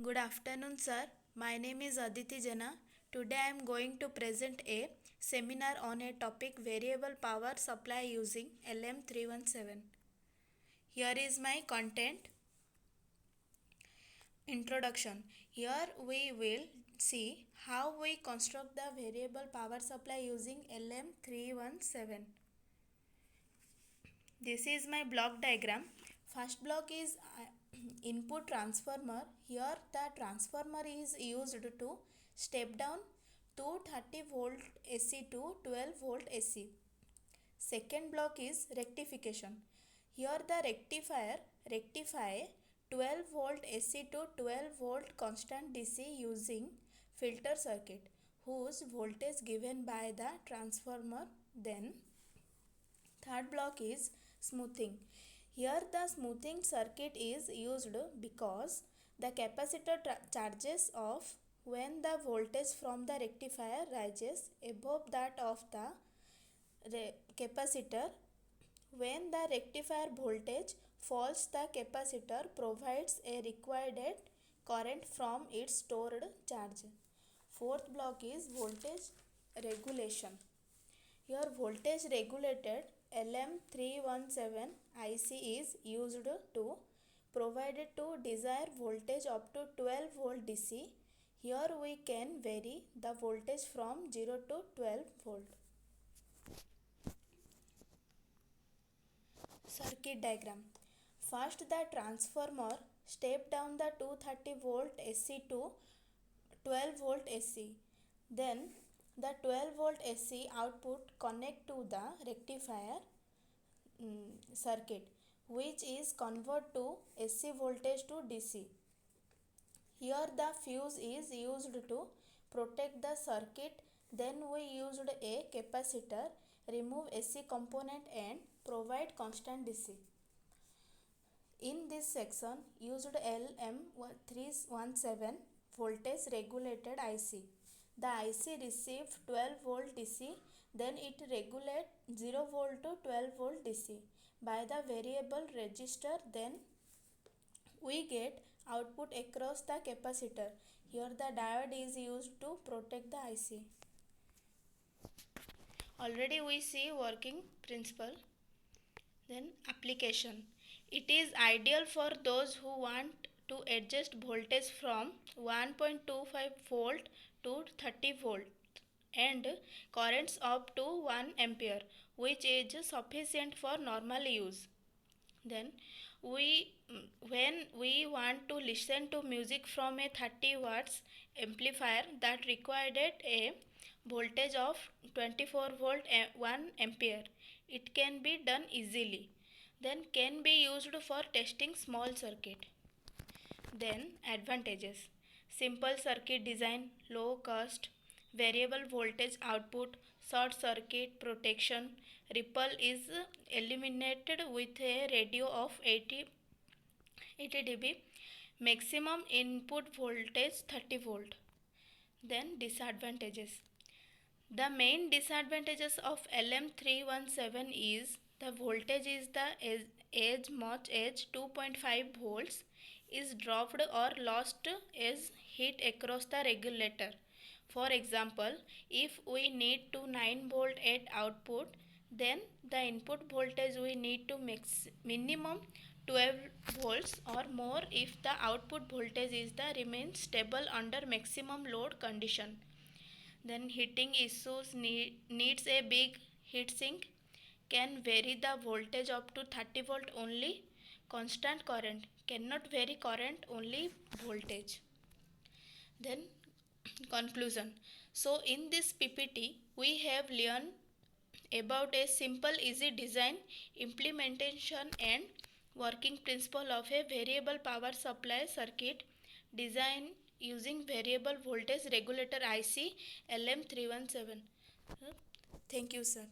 Good afternoon, sir. My name is Aditi Jana. Today I am going to present a seminar on a topic variable power supply using LM317. Here is my content. Introduction. Here we will see how we construct the variable power supply using LM317. This is my block diagram. First block is input transformer. Here the transformer is used to step down 230 volt AC to 12 volt AC. Second block is rectification. Here the rectifier rectify 12 volt AC to 12 volt constant DC using filter circuit whose voltage given by the transformer. Then third block is smoothing. Here the smoothing circuit is used because the capacitor charges off when the voltage from the rectifier rises above that of the capacitor. When the rectifier voltage falls, the capacitor provides a required current from its stored charge. Fourth block is voltage regulation. Here voltage regulated LM317 IC is used to provide to desired voltage up to 12 volt DC. Here we can vary the voltage from 0 to 12 volt. Circuit diagram. First the transformer step down the 230 volt AC to 12 volt AC. Then the 12 volt AC output connect to the rectifier circuit which is convert to AC voltage to DC. Here the fuse is used to protect the circuit. Then we used a capacitor, remove AC component and provide constant DC. In this section used LM317 voltage regulated IC. The IC received 12 volt DC, then it regulates 0 volt to 12 volt DC by the variable resistor. Then we get output across the capacitor. Here the diode is used to protect the IC. Already we see working principle. Then application. It is ideal for those who want to adjust voltage from 1.25 volt to 30 volt and currents up to 1 ampere, which is sufficient for normal use. Then when we want to listen to music from a 30 watts amplifier that required a voltage of 24 volt 1 ampere, it can be done easily. Then can be used for testing small circuit. Then advantages. Simple circuit design, low cost, variable voltage output, short circuit protection, ripple is eliminated with a radio of 80 dB, maximum input voltage 30 volt. Then disadvantages. The main disadvantages of LM317 is the voltage is as much as 2.5 volts is dropped or lost as heat across the regulator. For example, if we need to 9 volt at output, then the input voltage we need to minimum 12 volts or more if the output voltage is the remains stable under maximum load condition. Then heating issues needs a big heatsink, can vary the voltage up to 30 volt only. Constant current cannot vary current, only voltage. Then conclusion. So in this PPT we have learned about a simple easy design, implementation and working principle of a variable power supply circuit design using variable voltage regulator IC LM317. Thank you, sir.